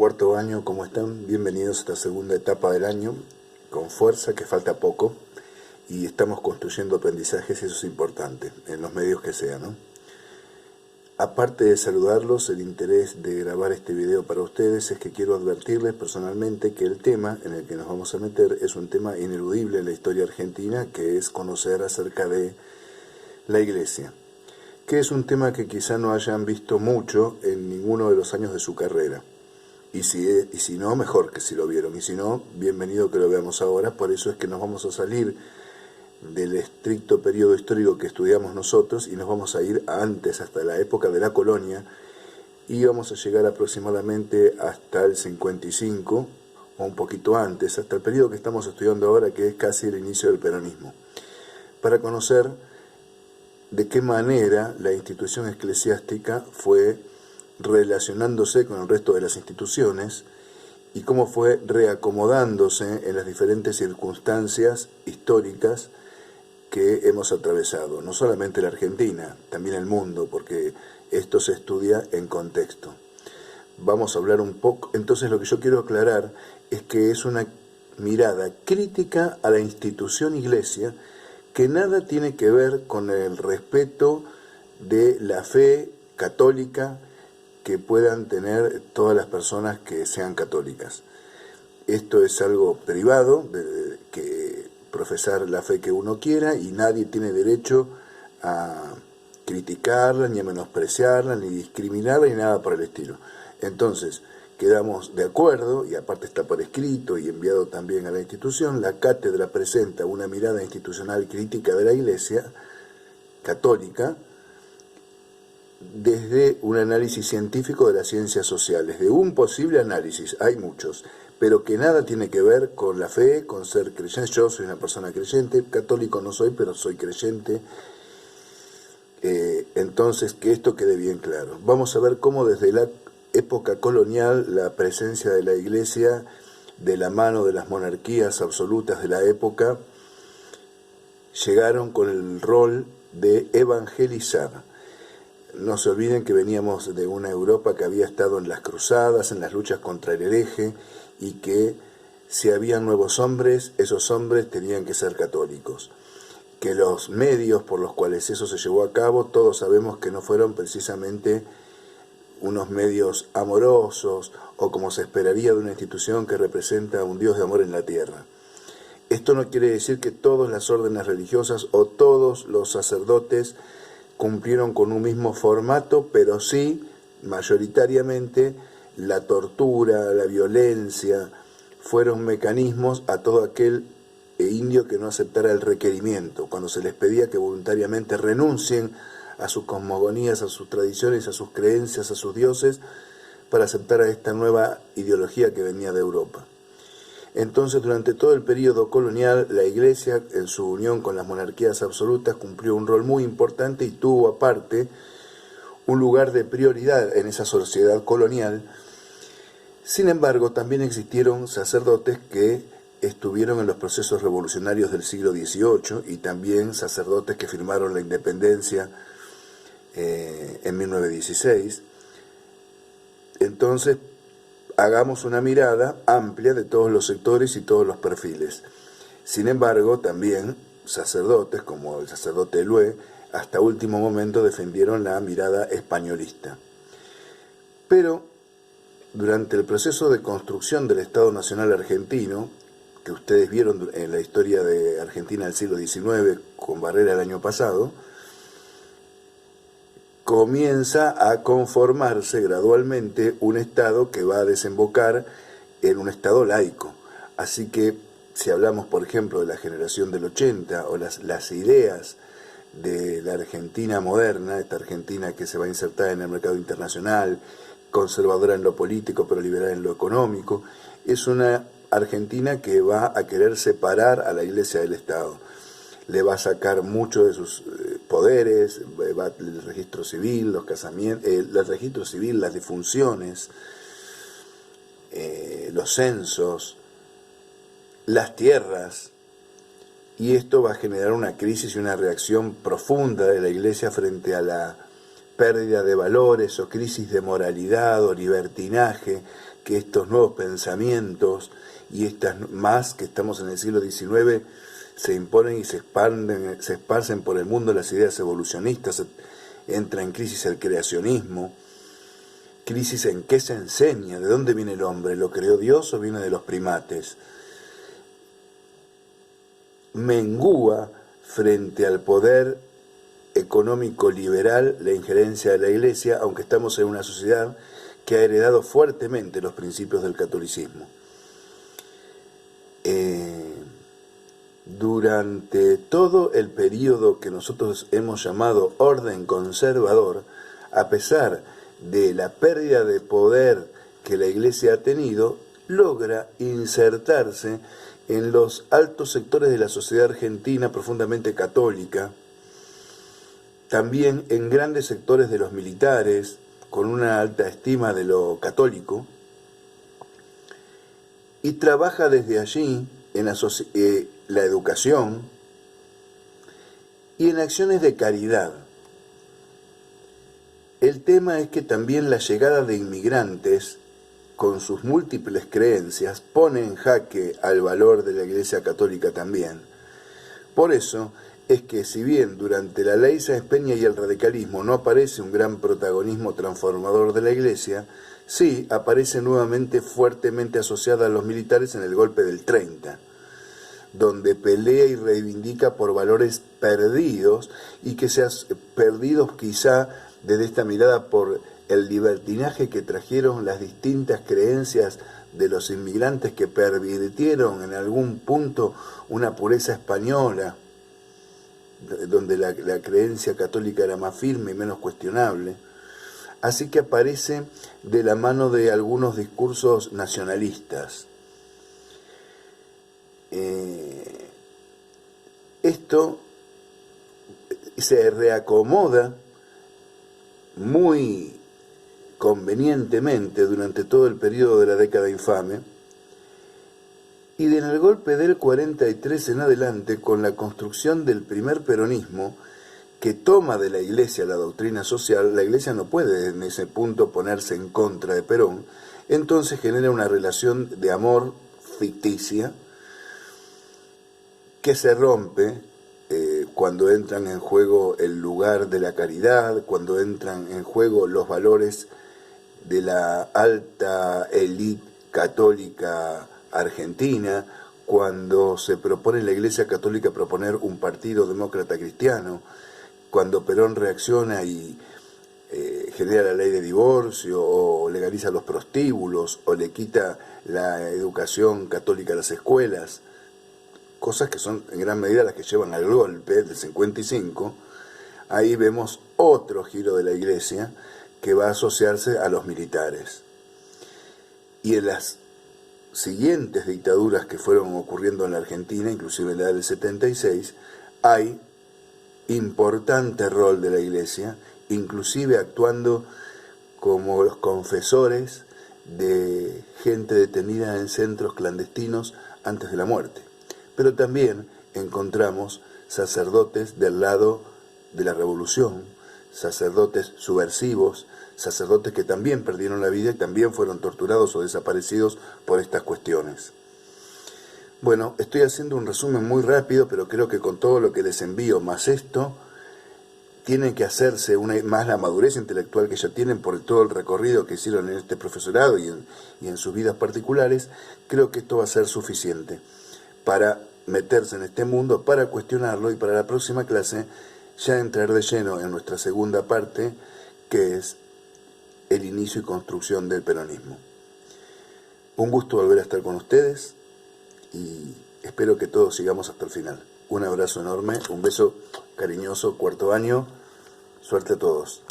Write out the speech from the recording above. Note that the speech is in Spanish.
cuarto año, ¿cómo están? Bienvenidos a esta segunda etapa del año, con fuerza, que falta poco, y estamos construyendo aprendizajes, y eso es importante, en los medios que sean, ¿no? Aparte de saludarlos, el interés de grabar este video para ustedes es que quiero advertirles personalmente que el tema en el que nos vamos a meter es un tema ineludible en la historia argentina, que es conocer acerca de la Iglesia, que es un tema que quizá no hayan visto mucho en ninguno de los años de su carrera. Y si no, mejor que si lo vieron. Y si no, bienvenido que lo veamos ahora. Por eso es que nos vamos a salir del estricto periodo histórico que estudiamos nosotros y nos vamos a ir antes, hasta la época de la colonia, y vamos a llegar aproximadamente hasta el 55, o un poquito antes, hasta el periodo que estamos estudiando ahora, que es casi el inicio del peronismo, para conocer de qué manera la institución eclesiástica fue relacionándose con el resto de las instituciones y cómo fue reacomodándose en las diferentes circunstancias históricas que hemos atravesado, no solamente la Argentina, también el mundo, porque esto se estudia en contexto. Vamos a hablar un poco, entonces lo que yo quiero aclarar es que es una mirada crítica a la institución Iglesia, que nada tiene que ver con el respeto de la fe católica que puedan tener todas las personas que sean católicas. Esto es algo privado, que profesar la fe que uno quiera, y nadie tiene derecho a criticarla, ni a menospreciarla, ni discriminarla, ni nada por el estilo. Entonces, quedamos de acuerdo, y aparte está por escrito y enviado también a la institución, la cátedra presenta una mirada institucional crítica de la Iglesia católica, desde un análisis científico de las ciencias sociales, de un posible análisis, hay muchos, pero que nada tiene que ver con la fe, con ser creyente. Yo soy una persona creyente, católico no soy, pero soy creyente, entonces que esto quede bien claro. Vamos a ver cómo desde la época colonial la presencia de la Iglesia, de la mano de las monarquías absolutas de la época, llegaron con el rol de evangelizar. No se olviden que veníamos de una Europa que había estado en las cruzadas, en las luchas contra el hereje, y que si habían nuevos hombres, esos hombres tenían que ser católicos. Que los medios por los cuales eso se llevó a cabo, todos sabemos que no fueron precisamente unos medios amorosos, o como se esperaría de una institución que representa a un Dios de amor en la tierra. Esto no quiere decir que todas las órdenes religiosas o todos los sacerdotes cumplieron con un mismo formato, pero sí, mayoritariamente, la tortura, la violencia, fueron mecanismos a todo aquel indio que no aceptara el requerimiento, cuando se les pedía que voluntariamente renuncien a sus cosmogonías, a sus tradiciones, a sus creencias, a sus dioses, para aceptar a esta nueva ideología que venía de Europa. Entonces, durante todo el periodo colonial, la Iglesia, en su unión con las monarquías absolutas, cumplió un rol muy importante y tuvo, aparte, un lugar de prioridad en esa sociedad colonial. Sin embargo, también existieron sacerdotes que estuvieron en los procesos revolucionarios del siglo XVIII y también sacerdotes que firmaron la independencia en 1916. Entonces, hagamos una mirada amplia de todos los sectores y todos los perfiles. Sin embargo, también sacerdotes, como el sacerdote Elué, hasta último momento defendieron la mirada españolista. Pero, durante el proceso de construcción del Estado Nacional Argentino, que ustedes vieron en la historia de Argentina del siglo XIX, con Barrera el año pasado, comienza a conformarse gradualmente un Estado que va a desembocar en un Estado laico. Así que, si hablamos, por ejemplo, de la generación del 80, o las ideas de la Argentina moderna, esta Argentina que se va a insertar en el mercado internacional, conservadora en lo político, pero liberal en lo económico, es una Argentina que va a querer separar a la Iglesia del Estado. Le va a sacar mucho de sus poderes, el registro civil, los casamientos, el registro civil, las defunciones, los censos, las tierras, y esto va a generar una crisis y una reacción profunda de la Iglesia frente a la pérdida de valores o crisis de moralidad o libertinaje que estos nuevos pensamientos y estas más que estamos en el siglo XIX se imponen y se esparcen por el mundo las ideas evolucionistas, entra en crisis el creacionismo, crisis en qué se enseña, de dónde viene el hombre, ¿lo creó Dios o viene de los primates? Mengúa frente al poder económico liberal la injerencia de la Iglesia, aunque estamos en una sociedad que ha heredado fuertemente los principios del catolicismo. Durante todo el periodo que nosotros hemos llamado orden conservador, a pesar de la pérdida de poder que la Iglesia ha tenido, logra insertarse en los altos sectores de la sociedad argentina profundamente católica, también en grandes sectores de los militares, con una alta estima de lo católico, y trabaja desde allí en la educación y en acciones de caridad. El tema es que también la llegada de inmigrantes, con sus múltiples creencias, pone en jaque al valor de la Iglesia Católica también. Por eso es que si bien durante la Ley Sáenz Peña y el radicalismo no aparece un gran protagonismo transformador de la Iglesia, sí aparece nuevamente fuertemente asociada a los militares en el golpe del 30, donde pelea y reivindica por valores perdidos y que sean perdidos quizá desde esta mirada por el libertinaje que trajeron las distintas creencias de los inmigrantes que pervirtieron en algún punto una pureza española, donde la creencia católica era más firme y menos cuestionable. Así que aparece de la mano de algunos discursos nacionalistas. Esto se reacomoda muy convenientemente durante todo el periodo de la década infame, y en el golpe del 43 en adelante, con la construcción del primer peronismo, que toma de la Iglesia la doctrina social, la Iglesia no puede en ese punto ponerse en contra de Perón, entonces genera una relación de amor ficticia que se rompe cuando entran en juego el lugar de la caridad, cuando entran en juego los valores de la alta élite católica argentina, cuando se propone en la Iglesia Católica proponer un partido demócrata cristiano, cuando Perón reacciona y genera la ley de divorcio, o legaliza los prostíbulos, o le quita la educación católica a las escuelas, cosas que son en gran medida las que llevan al golpe del 55, ahí vemos otro giro de la Iglesia que va a asociarse a los militares. Y en las siguientes dictaduras que fueron ocurriendo en la Argentina, inclusive en la del 76, hay importante rol de la Iglesia, inclusive actuando como los confesores de gente detenida en centros clandestinos antes de la muerte. Pero también encontramos sacerdotes del lado de la revolución, sacerdotes subversivos, sacerdotes que también perdieron la vida y también fueron torturados o desaparecidos por estas cuestiones. Bueno, estoy haciendo un resumen muy rápido, pero creo que con todo lo que les envío, más esto, tiene que hacerse más la madurez intelectual que ya tienen por todo el recorrido que hicieron en este profesorado y en sus vidas particulares. Creo que esto va a ser suficiente para meterse en este mundo, para cuestionarlo, y para la próxima clase ya entrar de lleno en nuestra segunda parte, que es el inicio y construcción del peronismo. Un gusto volver a estar con ustedes y espero que todos sigamos hasta el final. Un abrazo enorme, un beso cariñoso, cuarto año, suerte a todos.